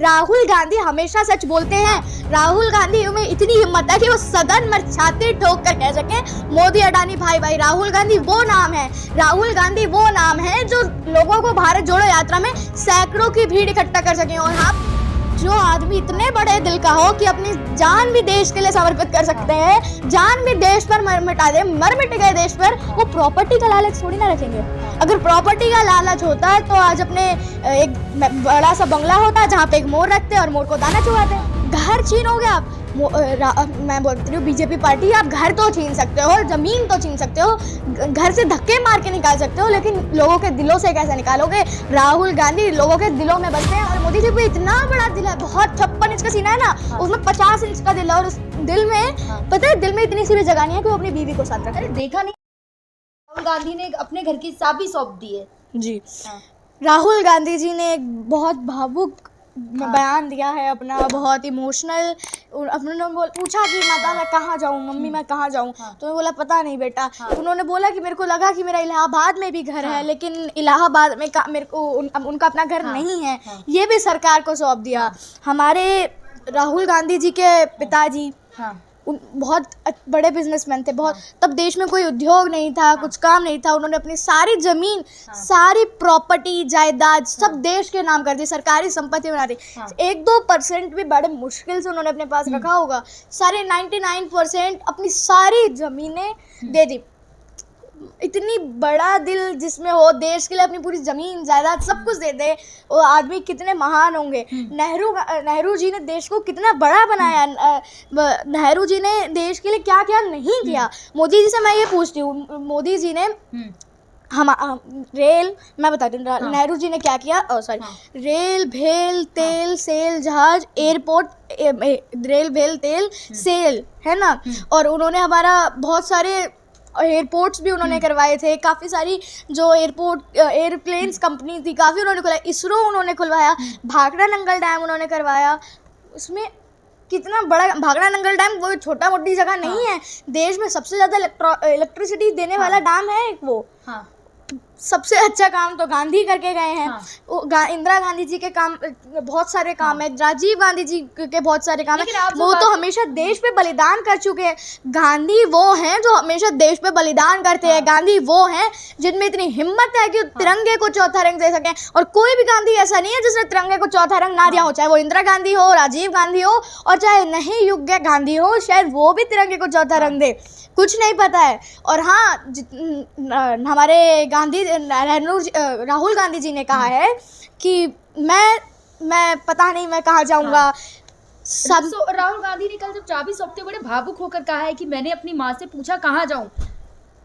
राहुल गांधी हमेशा सच बोलते हैं। राहुल गांधी में इतनी हिम्मत है कि वो सदन में छाती ठोक कर कह सके मोदी अडानी भाई भाई। राहुल गांधी वो नाम है, राहुल गांधी वो नाम है जो लोगों को भारत जोड़ो यात्रा में सैकड़ों की भीड़ इकट्ठा कर सके। और हाँ, जो आदमी इतने बड़े दिल का हो कि अपनी जान भी देश के लिए समर्पित कर सकते हैं, जान भी देश पर मिटा दे, मर मिट गए देश पर, वो प्रॉपर्टी का लालच थोड़ी ना रखेंगे। अगर प्रॉपर्टी का लालच होता तो आज अपने एक बड़ा सा बंगला होता जहाँ पे एक मोर रखते और मोर को दाना चुगाते। घर छीनोगे आप, मैं बोलती हूँ बीजेपी पार्टी, आप घर तो छीन सकते हो, जमीन तो छीन सकते हो, घर से धक्के मार के निकाल सकते हो, लेकिन लोगों के दिलों से कैसे निकालोगे? राहुल गांधी लोगों के दिलों में बसते हैं। और मोदी जी पे इतना बड़ा दिल है, बहुत 56 इंच का सीना है ना, उसमें 50 इंच का दिल है। और उस दिल में पता है, दिल में इतनी सी भी जगह नहीं है कि वो अपनी बीवी को साथ रखे। देखा नहीं, राहुल गांधी ने अपने घर की चाबी सौंप दी है जी। राहुल गांधी जी ने एक बहुत भावुक बयान दिया है अपना, बहुत इमोशनल। उन्होंने पूछा कि माता मैं कहाँ जाऊँ, मम्मी मैं कहाँ जाऊँ, तो मैं बोला पता नहीं बेटा। उन्होंने बोला कि मेरे को लगा कि मेरा इलाहाबाद में भी घर है, लेकिन इलाहाबाद में मेरे को उनका अपना घर नहीं है, ये भी सरकार को सौंप दिया। हमारे राहुल गांधी जी के पिताजी बहुत बड़े बिजनेसमैन थे, बहुत, तब देश में कोई उद्योग नहीं था, कुछ काम नहीं था। उन्होंने अपनी सारी जमीन, सारी प्रॉपर्टी, जायदाद सब देश के नाम कर दी, सरकारी संपत्ति बना दी। 1-2% भी बड़े मुश्किल से उन्होंने अपने पास रखा होगा। सारे 99% अपनी सारी जमीनें दे दी। इतनी बड़ा दिल जिसमें हो, देश के लिए अपनी पूरी जमीन जायदाद सब कुछ दे दे, वो आदमी कितने महान होंगे। नेहरू जी ने देश को कितना बड़ा बनाया, नेहरू जी ने देश के लिए क्या क्या नहीं किया। मोदी जी से मैं ये पूछती हूँ, मोदी जी ने रेल, मैं बताती हूँ नेहरू जी ने क्या किया, रेल, भेल, तेल, सेल, जहाज, एयरपोर्ट, रेल, भेल, तेल, सेल, है ना। और उन्होंने हमारा बहुत सारे एयरपोर्ट्स भी उन्होंने करवाए थे, काफ़ी सारी जो एयरप्लेन्स कंपनी थी काफ़ी उन्होंने खुलवाया। इसरो उन्होंने खुलवाया, भाखड़ा नंगल डैम उन्होंने करवाया। उसमें कितना बड़ा भाखड़ा नंगल डैम वो छोटा मोटी जगह नहीं है, देश में सबसे ज़्यादा इलेक्ट्रिसिटी देने वाला डैम है वो। सबसे अच्छा काम तो गांधी करके गए हैं। इंदिरा गांधी जी के काम बहुत सारे काम है, राजीव गांधी जी के बहुत सारे काम है, वो तो हमेशा देश पे बलिदान कर चुके हैं। गांधी वो हैं जो हमेशा देश पे बलिदान करते हैं। गांधी वो हैं जिनमें इतनी हिम्मत है कि तिरंगे को चौथा रंग दे सकें। और कोई भी गांधी ऐसा नहीं है जिसने तिरंगे को चौथा रंग ना दिया हो, चाहे वो इंदिरा गांधी हो, राजीव गांधी हो, और चाहे नहीं युग गांधी हो, शायद वो भी तिरंगे को चौथा रंग दे, कुछ नहीं पता है। और हाँ, हमारे राहुल गांधी जी ने कहा है कि मैं पता नहीं मैं कहाँ जाऊँगा। राहुल गांधी ने कल जब चाबी सौंपते बड़े भावुक होकर कहा है कि मैंने अपनी माँ से पूछा कहाँ जाऊँ,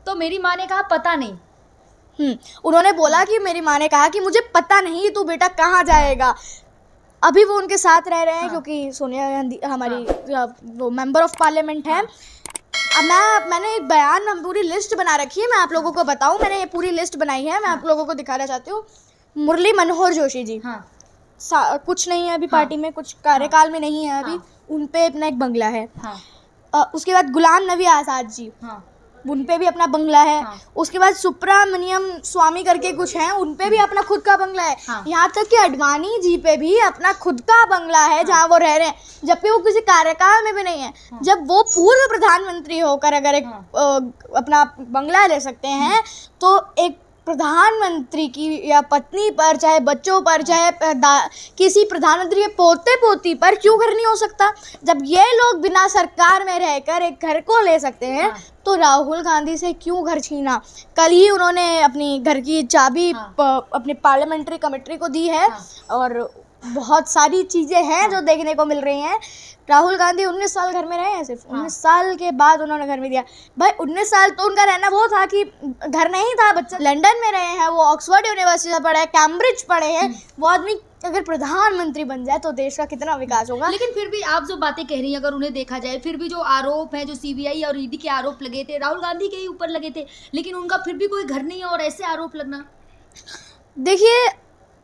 तो मेरी माँ ने कहा पता नहीं। उन्होंने बोला कि मेरी माँ ने कहा कि मुझे पता नहीं तू बेटा कहाँ जाएगा। अभी वो उनके साथ रह रहे हैं क्योंकि सोनिया गांधी हमारी वो मेंबर ऑफ पार्लियामेंट है। मैंने एक बयान, हम पूरी लिस्ट बना रखी है, मैं आप लोगों को बताऊं, मैंने ये पूरी लिस्ट बनाई है, मैं आप लोगों को दिखाना चाहती हूँ। मुरली मनोहर जोशी जी, कुछ नहीं है अभी पार्टी में, कुछ कार्यकाल में नहीं है अभी, उन पे अपना एक बंगला है। उसके बाद गुलाम नबी आज़ाद जी, उन पे भी अपना बंगला है। उसके बाद सुब्रमण्यम स्वामी करके कुछ हैं, उन पे भी अपना खुद का बंगला है। यहाँ तक कि अडवाणी जी पे भी अपना खुद का बंगला है जहाँ वो रह रहे हैं, जबकि वो किसी कार्यकाल में भी नहीं है। जब वो पूर्व प्रधानमंत्री होकर अगर एक अपना बंगला ले सकते हैं, तो एक प्रधानमंत्री की या पत्नी पर, चाहे बच्चों पर, चाहे किसी प्रधानमंत्री के पोते पोती पर क्यों घर नहीं हो सकता? जब ये लोग बिना सरकार में रहकर एक घर को ले सकते हैं, तो राहुल गांधी से क्यों घर छीना? कल ही उन्होंने अपनी घर की चाबी अपनी पार्लियामेंट्री कमेटी को दी है, और बहुत सारी चीज़ें हैं जो देखने को मिल रही हैं। राहुल गांधी 19 साल घर में रहे हैं, सिर्फ 19 साल के बाद उन्होंने घर में दिया। भाई 19 साल तो उनका रहना वो था कि घर नहीं था, बच्चे लंदन में रहे हैं, वो ऑक्सफोर्ड यूनिवर्सिटी से पढ़े हैं, कैम्ब्रिज पढ़े हैं। वो आदमी अगर प्रधानमंत्री बन जाए तो देश का कितना विकास होगा। लेकिन फिर भी आप जो बातें कह रही हैं, अगर उन्हें देखा जाए, फिर भी जो आरोप हैं, जो सीबीआई और ईडी के आरोप लगे थे, राहुल गांधी के ही ऊपर लगे थे, लेकिन उनका फिर भी कोई घर नहीं है, और ऐसे आरोप लगना, देखिए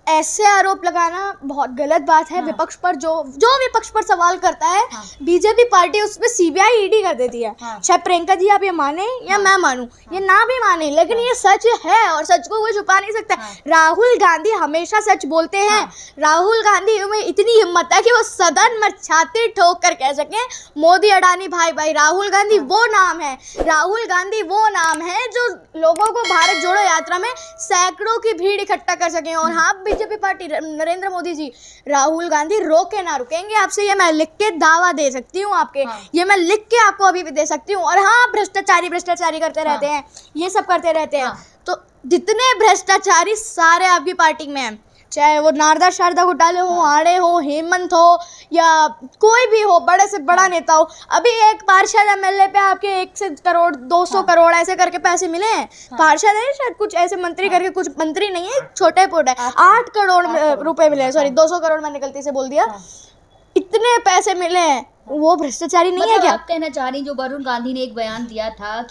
ऐसे आरोप लगाना बहुत गलत बात है। हाँ। विपक्ष पर जो विपक्ष पर सवाल करता है, हाँ। बीजेपी पार्टी उस पर सीबीआई ईडी कर देती है। हाँ। चाहे प्रियंका जी आप ये माने या मैं मानूं, ये ना भी माने, लेकिन ये सच है और सच को कोई छुपा नहीं सकता। हाँ। राहुल गांधी हमेशा सच बोलते हैं। राहुल गांधी में इतनी हिम्मत है कि वो सदन में छाती ठोक कर कह सके मोदी अडानी भाई भाई। राहुल गांधी वो नाम है, राहुल गांधी वो नाम है जो लोगों को भारत जोड़ो यात्रा में सैकड़ों की भीड़ इकट्ठा कर सके। और हाँ, बीजेपी पार्टी, नरेंद्र मोदी जी, राहुल गांधी रोके ना रुकेंगे। आपसे ये मैं लिख के दावा दे सकती हूँ, आपके ये मैं लिख के आपको अभी भी दे सकती हूँ। और हाँ, भ्रष्टाचारी करते रहते हैं, ये सब करते रहते हैं। तो जितने भ्रष्टाचारी सारे आपकी पार्टी में हैं, चाहे वो नारदा शारदा घोटाले हो, आड़े हो, हेमंत हो या कोई भी हो, बड़े से बड़ा नेता हो। अभी एक पार्षद एमएलए पे आपके 1 करोड़ 200 करोड़ ऐसे करके पैसे मिले हैं। पार्षद है शायद, कुछ ऐसे मंत्री करके, कुछ मंत्री नहीं है, छोटे पोट है, 8 करोड़ रुपए मिले, सॉरी 200 करोड़ मैंने गलती से बोल दिया। इतने पैसे मिले हैं, वो भ्रष्टाचारी नहीं है क्या? आप कहना चाह रही, जो वरुण गांधी ने एक बयान दिया था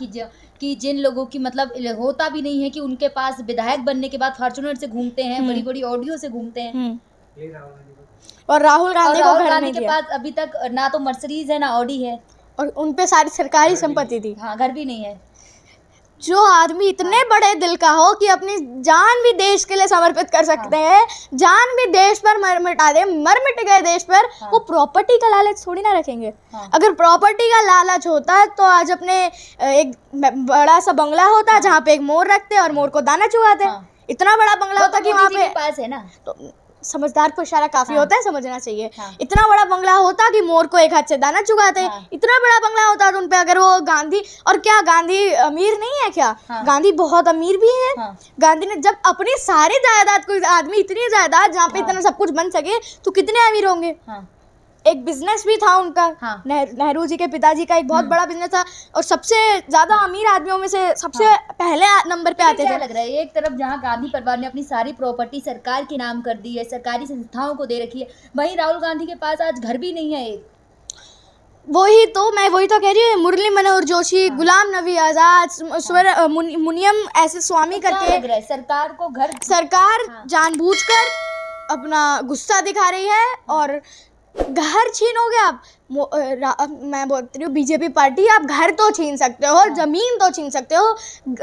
कि जिन लोगों की मतलब होता भी नहीं है कि उनके पास विधायक बनने के बाद फॉर्च्यूनर से घूमते हैं, बड़ी बड़ी ऑडियो से घूमते हैं, और राहुल गांधी को घर नहीं के दिया। पास अभी तक ना तो मर्सिडीज है ना ऑडी है, और उन पे सारी सरकारी संपत्ति थी। हाँ, घर भी नहीं है। जो आदमी इतने बड़े दिल का हो कि अपनी जान भी देश के लिए समर्पित कर सकते हैं, जान भी देश पर मर मिटा दे, मर मिट गए देश पर, वो प्रॉपर्टी का लालच थोड़ी ना रखेंगे। अगर प्रॉपर्टी का लालच होता तो आज अपने एक बड़ा सा बंगला होता जहाँ पे एक मोर रखते और मोर को दाना चुगाते। इतना बड़ा बंगला होता कि वहाँ पे पास है ना, तो समझदार को इशारा काफी होता है, समझना चाहिए। इतना बड़ा बंगला होता कि मोर को एक हाथ से दाना चुगाते। इतना बड़ा बंगला होता तो उन पे अगर वो गांधी, और क्या गांधी अमीर नहीं है क्या? गांधी बहुत अमीर भी है। गांधी ने जब अपनी सारी जायदाद, कोई आदमी इतनी जायदाद जहाँ पे इतना सब कुछ बन सके तो कितने अमीर होंगे। एक बिजनेस भी था उनका। नेहरू जी के पिताजी का एक बहुत बड़ा बिजनेस था और सबसे ज्यादा अमीर आदमियों में से सबसे पहले नंबर पे आते थे। लग रहा है एक तरफ जहां गांधी परिवार ने अपनी सारी प्रॉपर्टी सरकार के नाम कर दी है, सरकारी संस्थाओं को दे रखी है, वहीं राहुल गांधी के पास आज घर भी नहीं है एक। मैं वही तो कह रही हूँ, मुरली मनोहर जोशी, गुलाम नबी आजाद, मुनियम ऐसे स्वामी करके लग रहा है सरकार को घर, सरकार जानबूझकर अपना गुस्सा दिखा रही है और घर छीनोगे आप। मैं बोलती हूँ बीजेपी पार्टी, आप घर तो छीन सकते हो, जमीन तो छीन सकते हो,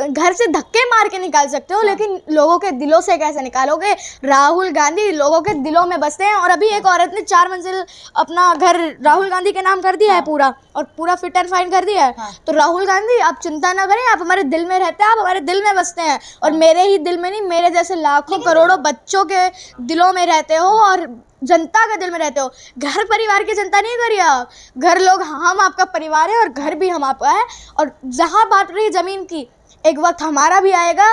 घर से धक्के मार के निकाल सकते हो, लेकिन लोगों के दिलों से कैसे निकालोगे? राहुल गांधी लोगों के दिलों में बसते हैं। और अभी एक औरत ने 4 मंजिल अपना घर राहुल गांधी के नाम कर दिया है पूरा, और पूरा फिट एंड फाइन कर दिया है। तो राहुल गांधी, आप चिंता ना करें, आप हमारे दिल में रहते हैं, आप हमारे दिल में बसते हैं। और मेरे ही दिल में नहीं, मेरे जैसे लाखों करोड़ों बच्चों के दिलों में रहते हो और जनता के दिल में रहते हो। घर परिवार की चिंता नहीं करिए आप, घर लोग, हम आपका परिवार है और घर भी हम आपका है। और जहाँ बात रही ज़मीन की, एक वक्त हमारा भी आएगा,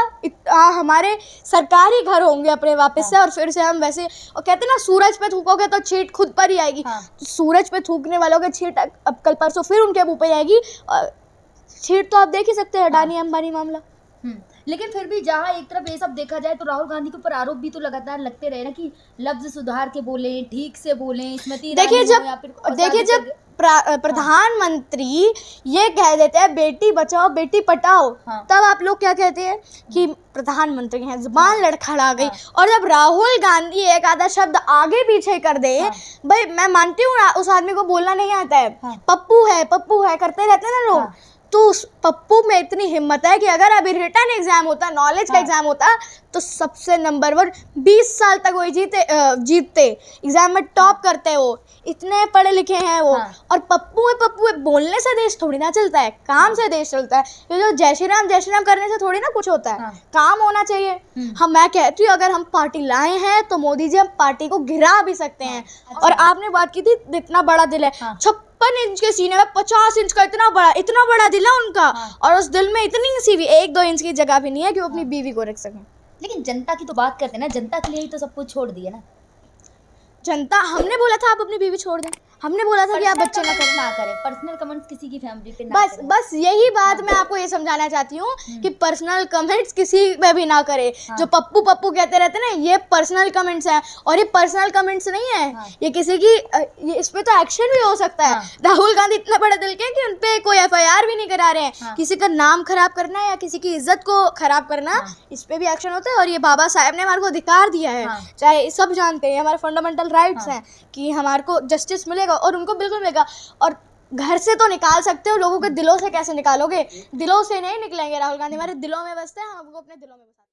हमारे सरकारी घर होंगे अपने वापस से, और फिर से हम वैसे, और कहते हैं ना सूरज पे थूकोगे तो छींट खुद पर ही आएगी। तो सूरज पे थूकने वालों के छींट अब कल परसों फिर उनके मुँह पे आएगी। छींट तो आप देख ही सकते हैं, अडानी अंबानी मामला। लेकिन फिर भी जहाँ एक तरफ ये सब देखा जाए तो राहुल गांधी के ऊपर आरोप भी तो लगातार लगते रहे ना कि लफ्ज सुधार के बोले, ठीक से बोले, स्मृति देखिए जब प्रधानमंत्री ये कह देते हैं बेटी बचाओ बेटी पढ़ाओ, तब आप लोग क्या कहते हैं कि प्रधानमंत्री हैं, जुबान लड़खड़ा गई। और जब राहुल गांधी एक आधा शब्द आगे पीछे कर दे, भाई मैं मानती हूँ उस आदमी को बोलना नहीं आता है, पप्पू है करते रहते हैं ना लोग, तो उस पप्पू में इतनी हिम्मत है कि अगर अभी रिटर्न एग्जाम होता, नॉलेज का एग्जाम होता, तो सबसे नंबर 1 20 साल तक वही जीतते एग्जाम में, टॉप करते। वो इतने पढ़े लिखे हैं वो। और पप्पू है, बोलने से देश थोड़ी ना चलता है, काम से देश चलता है। ये जो जय श्री राम करने से थोड़ी ना कुछ होता है, काम होना चाहिए। मैं कहती हूँ अगर हम पार्टी लाए हैं तो मोदी जी हम पार्टी को गिरा भी सकते हैं। और आपने बात की थी इतना बड़ा दिल है, 56 इंच के सीने में 50 इंच का इतना बड़ा दिल है उनका। और उस दिल में इतनी सी भी 1-2 इंच की जगह भी नहीं है कि वो अपनी बीवी को रख सकें। लेकिन जनता की तो बात करते हैं ना, जनता के लिए ही तो सब कुछ छोड़ दिया ना। जनता, हमने बोला था आप अपनी बीवी छोड़ दें, हमने बोला था कि आप बच्चे ना करें। ना करें, पर्सनल कमेंट्स किसी की फैमिली पे ना बस करें। बस यही बात मैं आपको ये समझाना चाहती हूँ कि पर्सनल कमेंट्स किसी पे भी ना करे। जो पप्पू पप्पू कहते रहते हैं ना, ये पर्सनल कमेंट्स हैं, और ये पर्सनल कमेंट्स नहीं है, ये किसी की ये इस पे तो एक्शन भी हो सकता है। राहुल गांधी इतने बड़े दिल के हैं कि उन पे कोई FIR भी नहीं करा रहे हैं। किसी का नाम खराब करना या किसी की इज्जत को खराब करना, इस पे भी एक्शन होता है। और ये बाबा साहब ने हमारे को अधिकार दिया है, चाहे सब जानते हैं, हमारे फंडामेंटल राइट्स हैं कि हमारे को जस्टिस मिलेगा, और उनको बिल्कुल मिलेगा। और घर से तो निकाल सकते हो, लोगों के दिलों से कैसे निकालोगे? दिलों से नहीं निकलेंगे राहुल गांधी, हमारे दिलों में बसते हैं, हम उनको अपने दिलों में बसा